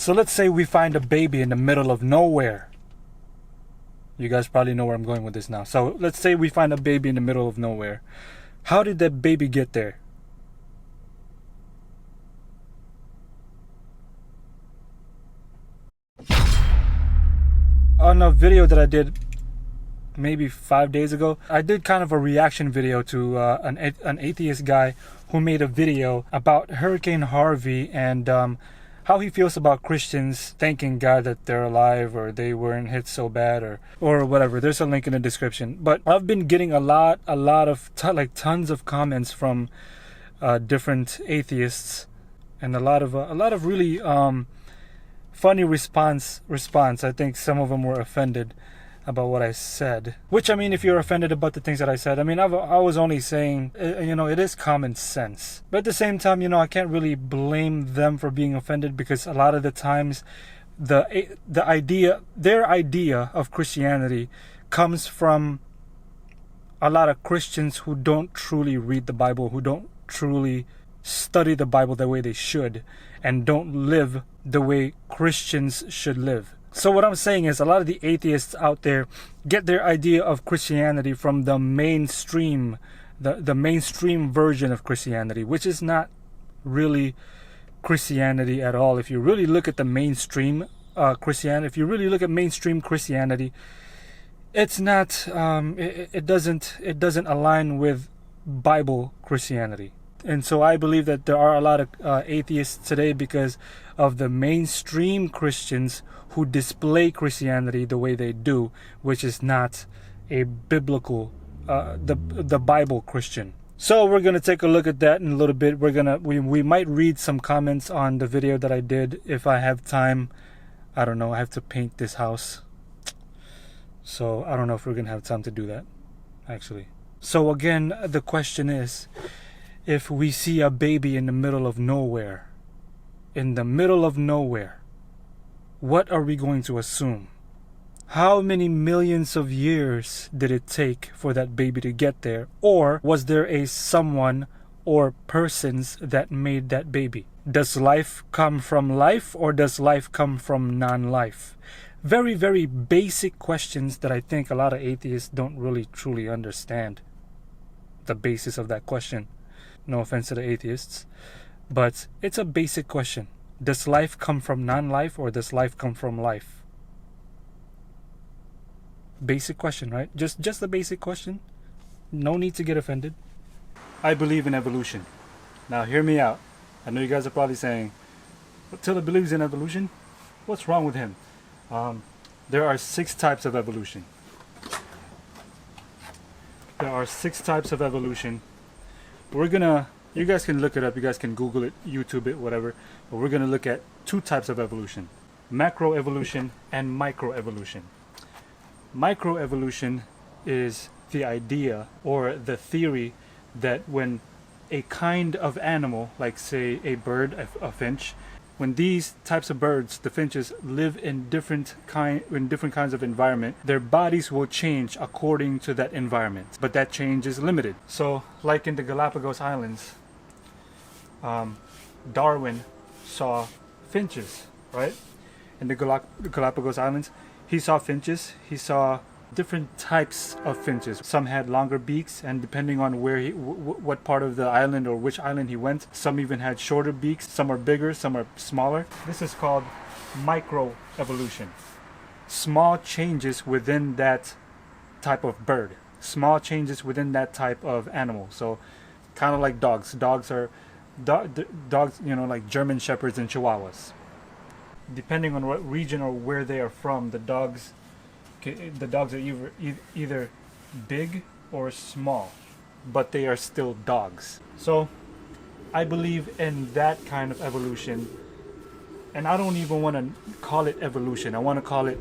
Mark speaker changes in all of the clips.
Speaker 1: So let's say we find a baby in the middle of nowhere. You guys probably know where I'm going with this now. So let's say we find a baby in the middle of nowhere. How did that baby get there? On a video that I did maybe 5 days ago, I did kind of a reaction video to an atheist guy who made a video about Hurricane Harvey and how he feels about Christians thanking God that they're alive or they weren't hit so bad or whatever. There's a link in the description. But I've been getting a lot of tons of comments from different atheists and a lot of really funny response. I think some of them were offended about what I said. Which, I mean, if you're offended about the things that I said, I mean, I was only saying, you know, it is common sense. But at the same time, you know, I can't really blame them for being offended, because a lot of the times their idea of Christianity comes from a lot of Christians who don't truly read the Bible, who don't truly study the Bible the way they should, and don't live the way Christians should live. So what I'm saying is, a lot of the atheists out there get their idea of Christianity from the mainstream, the mainstream version of Christianity, which is not really Christianity at all. If you really look at the mainstream Christianity, if you really look at mainstream Christianity, it's not. It doesn't align with Bible Christianity. And so I believe that there are a lot of atheists today because of the mainstream Christians who display Christianity the way they do, which is not a biblical, the Bible Christian. So we're gonna take a look at that in a little bit. We might read some comments on the video that I did if I have time. I don't know. I have to paint this house, so I don't know if we're gonna have time to do that, actually. So again, the question is, if we see a baby in the middle of nowhere, what are we going to assume? How many millions of years did it take for that baby to get there? Or was there a someone or persons that made that baby? Does life come from life, or does life come from non-life? Very, very basic questions that I think a lot of atheists don't really truly understand the basis of that question. No offense to the atheists, but it's a basic question. Does life come from non-life, or does life come from life? Basic question, right? Just a basic question. No need to get offended. I believe in evolution. Now hear me out. I know you guys are probably saying, Attila believes in evolution? What's wrong with him? There are 6 types of evolution. There are 6 types of evolution. You guys can look it up, you guys can Google it, YouTube it, whatever, but we're gonna look at 2 types of evolution: macroevolution and microevolution. Microevolution is the idea or the theory that when a kind of animal, like say a bird, a finch, when these types of birds, the finches, live in different kinds of environment, their bodies will change according to that environment. But that change is limited. So, like in the Galapagos Islands, Darwin saw finches, right? In the Galapagos Islands, he saw finches. He saw different types of finches. Some had longer beaks, and depending on where what part of the island or which island he went, some even had shorter beaks. Some are bigger, some are smaller. This is called microevolution. Small changes within that type of bird. Small changes within that type of animal. So, kind of like dogs. Dogs, you know, like German Shepherds and Chihuahuas. Depending on what region or where they are from, the dogs are either big or small, but they are still dogs. So I believe in that kind of evolution, and I don't even want to call it evolution. I want to call it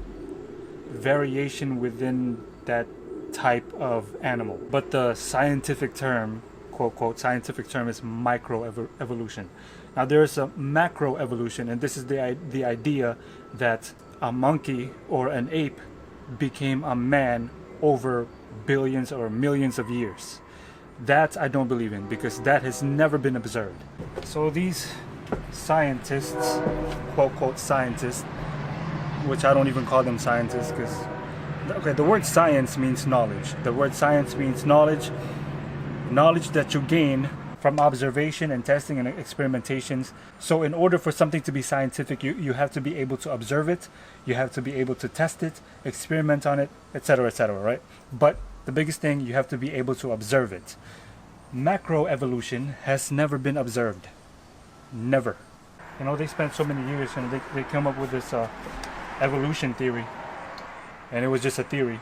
Speaker 1: variation within that type of animal. But the scientific term, quote quote, scientific term is microevolution. Now there's a macroevolution, and this is the idea that a monkey or an ape became a man over billions or millions of years. That I don't believe in, because that has never been observed. So these scientists, quote quote scientists, which I don't even call them scientists because, okay, the word science means knowledge. The word science means knowledge that you gain from observation and testing and experimentations. So in order for something to be scientific, you have to be able to observe it, you have to be able to test it, experiment on it, etc., right? But the biggest thing, you have to be able to observe it. Macroevolution has never been observed. Never. You know, they spent so many years and they come up with this evolution theory, and it was just a theory,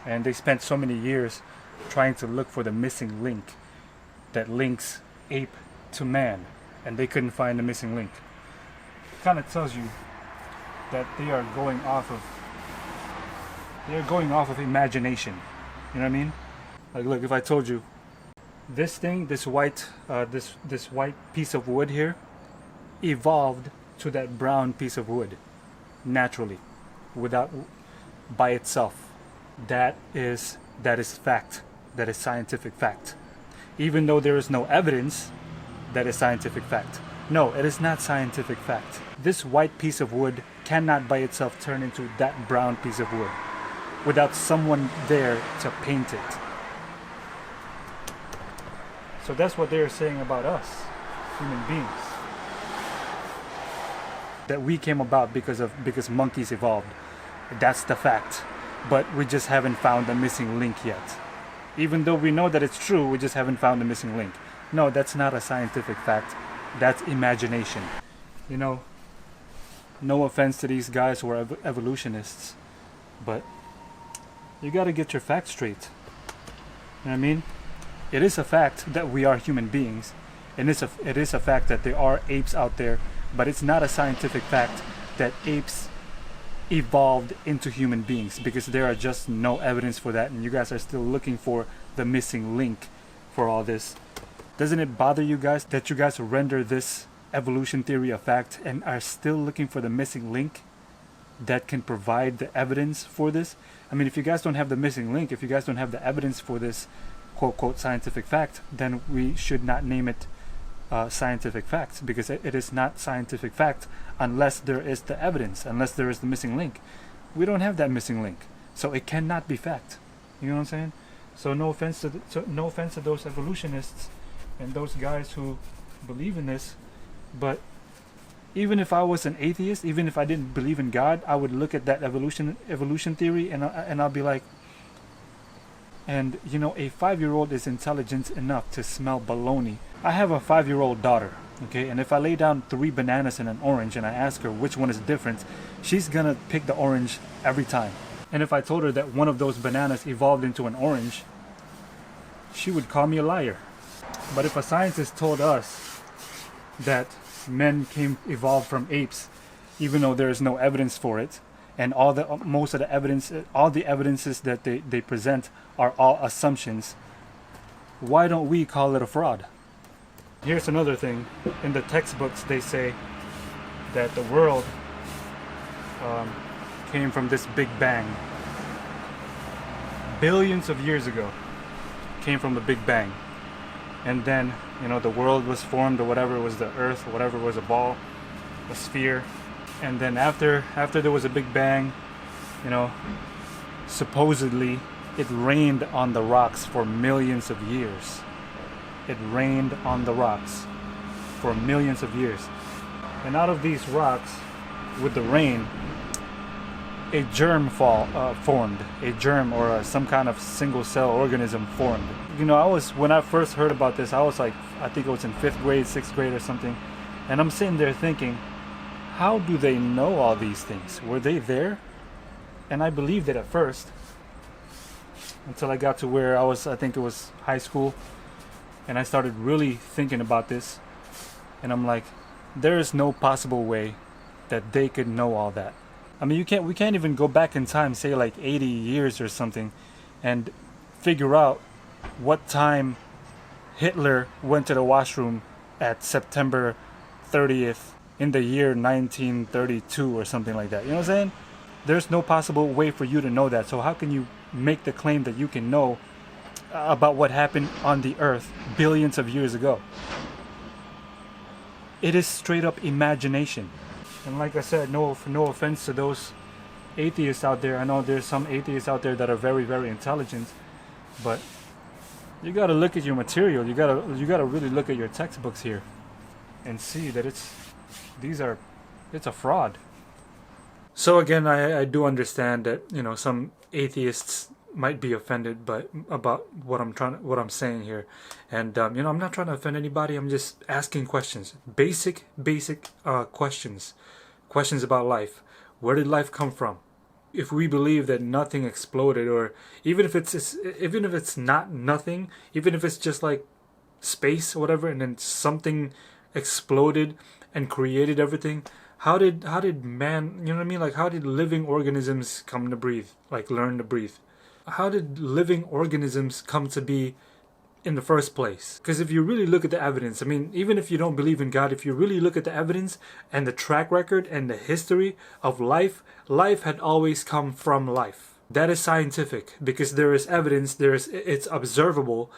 Speaker 1: and they spent so many years trying to look for the missing link that links ape to man, and they couldn't find the missing link. It kind of tells you that they are going off of imagination. You know what I mean? Like, look, if I told you this thing, this white piece of wood here evolved to that brown piece of wood naturally, by itself, that is fact. That is scientific fact. Even though there is no evidence, that is scientific fact. No, it is not scientific fact. This white piece of wood cannot by itself turn into that brown piece of wood without someone there to paint it. So that's what they're saying about us, human beings. That we came about because monkeys evolved. That's the fact. But we just haven't found the missing link yet. Even though we know that it's true, we just haven't found the missing link. No, that's not a scientific fact. That's imagination. You know, no offense to these guys who are evolutionists, but you gotta get your facts straight. You know what I mean? It is a fact that we are human beings, and it is a fact that there are apes out there, but it's not a scientific fact that apes evolved into human beings, because there are just no evidence for that, and you guys are still looking for the missing link for all this. Doesn't it bother you guys that you guys render this evolution theory a fact and are still looking for the missing link that can provide the evidence for this? I mean, if you guys don't have the missing link, if you guys don't have the evidence for this quote quote scientific fact, then we should not name it scientific facts, because it is not scientific fact unless there is the evidence, unless there is the missing link. We don't have that missing link, so it cannot be fact. You know what I'm saying? So no offense to those evolutionists and those guys who believe in this, but even if I was an atheist, even if I didn't believe in God, I would look at that evolution theory and I'll be like, and you know, a 5-year-old is intelligent enough to smell baloney. I have a 5-year-old daughter, okay, and if I lay down 3 bananas and an orange and I ask her which one is different, she's gonna pick the orange every time. And if I told her that one of those bananas evolved into an orange, she would call me a liar. But if a scientist told us that men evolved from apes, even though there is no evidence for it, and all the evidences that they present are all assumptions, why don't we call it a fraud? Here's another thing. In the textbooks, they say that the world came from this Big Bang. Billions of years ago, came from the Big Bang. And then, you know, the world was formed, or whatever, it was the earth, or whatever, was a ball, a sphere. And then after there was a Big Bang, you know, supposedly it rained on the rocks for millions of years. It rained on the rocks for millions of years. And out of these rocks, with the rain, a germ formed. A germ, or some kind of single cell organism formed. You know, when I first heard about this, I was like, I think it was in 5th grade, 6th grade or something. And I'm sitting there thinking, how do they know all these things? Were they there? And I believed it at first, until I got to where I think it was high school, and I started really thinking about this, and I'm like, there is no possible way that they could know all that. I mean, we can't even go back in time, say like 80 years or something, and figure out what time Hitler went to the washroom at September 30th in the year 1932 or something like that. You know what I'm saying? There's no possible way for you to know that. So how can you make the claim that you can know about what happened on the earth billions of years ago? It is straight up imagination. And like I said, no offense to those atheists out there. I know there's some atheists out there that are very, very intelligent, but you gotta look at your material. You gotta really look at your textbooks here and see that it's a fraud. So again, I do understand that, you know, some atheists might be offended but about what I'm saying here, and you know, I'm not trying to offend anybody. I'm just asking questions, basic questions about life. Where did life come from? If we believe that nothing exploded, or even if it's not nothing, even if it's just like space or whatever, and then something exploded and created everything, how did man, you know what I mean, like how did living organisms come to breathe, like learn to breathe? How did living organisms come to be in the first place? Because if you really look at the evidence, I mean, even if you don't believe in God, if you really look at the evidence and the track record and the history of life, life had always come from life. That is scientific, because there is evidence, it's observable,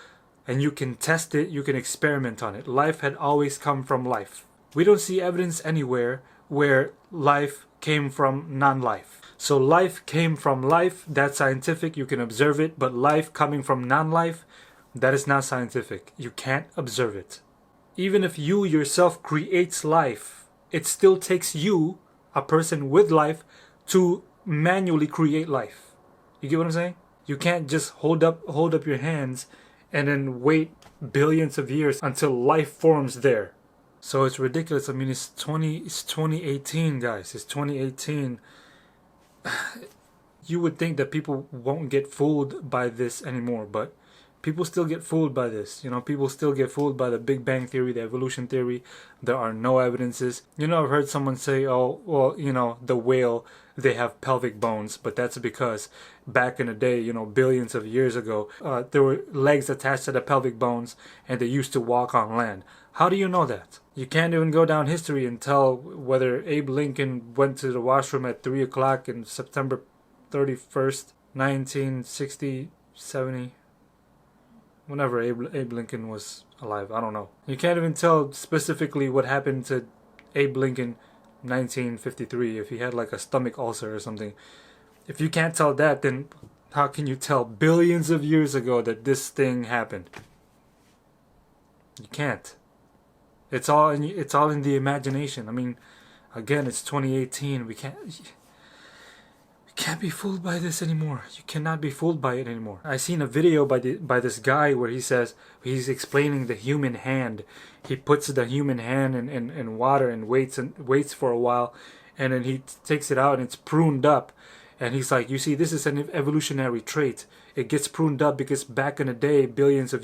Speaker 1: and you can test it, you can experiment on it. Life had always come from life. We don't see evidence anywhere where life came from non-life. So life came from life, that's scientific, you can observe it, but life coming from non-life, that is not scientific. You can't observe it. Even if you yourself creates life, it still takes you, a person with life, to manually create life. You get what I'm saying? You can't just hold up your hands and then wait billions of years until life forms there. So it's ridiculous. I mean, it's 2018, guys. It's 2018. You would think that people won't get fooled by this anymore, but people still get fooled by this. You know, people still get fooled by the Big Bang Theory, the evolution theory. There are no evidences. You know, I've heard someone say, oh, well, you know, the whale, they have pelvic bones, but that's because back in the day, you know, billions of years ago, there were legs attached to the pelvic bones and they used to walk on land. How do you know that? You can't even go down history and tell whether Abe Lincoln went to the washroom at 3 o'clock in September 31st, 1960, 70, whenever Abe Lincoln was alive. I don't know. You can't even tell specifically what happened to Abe Lincoln 1953, if he had like a stomach ulcer or something. If you can't tell that, then how can you tell billions of years ago that this thing happened? You can't. It's all in the imagination. I mean, again, it's 2018. We can't be fooled by this anymore. You cannot be fooled by it anymore. I seen a video by this guy where he says, he's explaining the human hand. He puts the human hand in water and waits for a while, and then he takes it out and it's pruned up. And he's like, you see, this is an evolutionary trait. It gets pruned up because back in the day, millions of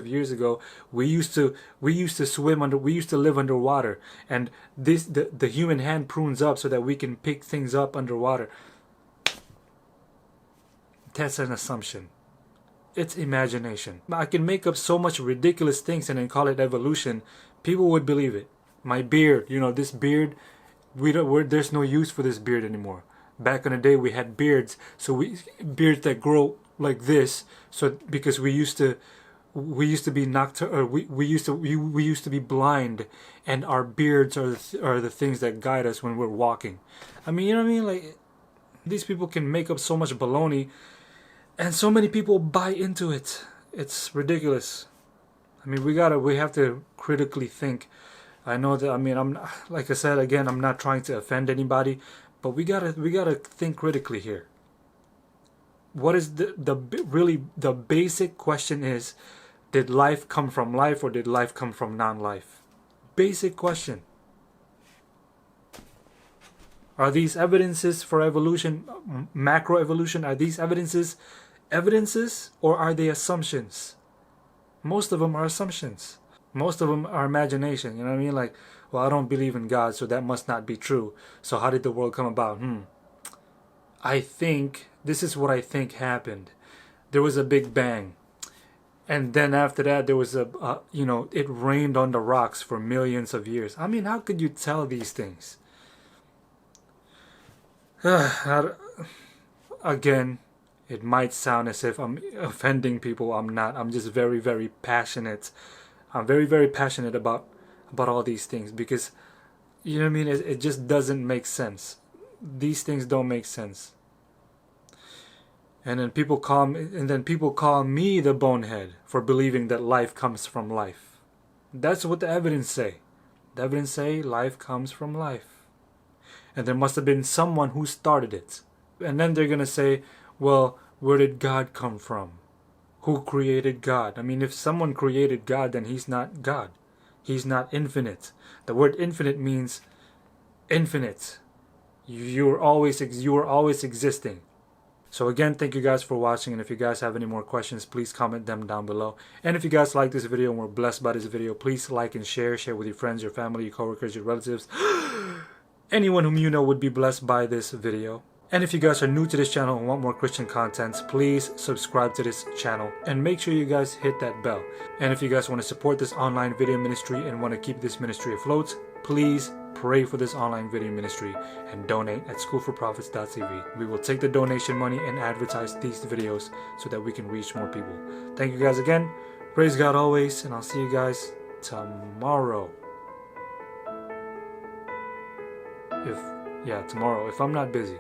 Speaker 1: years ago, we used to live underwater, and the human hand prunes up so that we can pick things up underwater. That's an assumption. It's imagination. I can make up so much ridiculous things and then call it evolution. People would believe it. My beard, you know, this beard, there's no use for this beard anymore. Back in the day, we had beards, beards that grow like this. So because we used to be we used to be blind, and our beards are the things that guide us when we're walking. I mean, you know what I mean? Like, these people can make up so much baloney, and so many people buy into it. It's ridiculous. I mean, we have to critically think. I know that. I mean, like I said again, I'm not trying to offend anybody. But we gotta think critically here. What is the basic question is, did life come from life or did life come from non-life? Basic question. Are these evidences for evolution, macroevolution, are these evidences or are they assumptions? Most of them are assumptions. Most of them are imagination, you know what I mean? Like, well, I don't believe in God, so that must not be true. So how did the world come about? I think, this is what I think happened. There was a big bang. And then after that, there was it rained on the rocks for millions of years. I mean, how could you tell these things? Again, it might sound as if I'm offending people. I'm not. I'm just very, very passionate. I'm very, very passionate about about all these things, because you know what I mean, it just doesn't make sense. These things don't make sense. And then people call me the bonehead for believing that life comes from life. That's what the evidence say. The evidence say life comes from life. And there must have been someone who started it. And then they're gonna say, well, where did God come from? Who created God? I mean, if someone created God, then he's not God. He's not infinite. The word infinite means infinite. You are always existing. So again, thank you guys for watching, and if you guys have any more questions, please comment them down below. And if you guys like this video and were blessed by this video, please like and share with your friends, your family, your coworkers, your relatives, anyone whom you know would be blessed by this video. And if you guys are new to this channel and want more Christian content, please subscribe to this channel and make sure you guys hit that bell. And if you guys want to support this online video ministry and want to keep this ministry afloat, please pray for this online video ministry and donate at schoolforprophets.tv. We will take the donation money and advertise these videos so that we can reach more people. Thank you guys again. Praise God always, and I'll see you guys tomorrow. Tomorrow, if I'm not busy.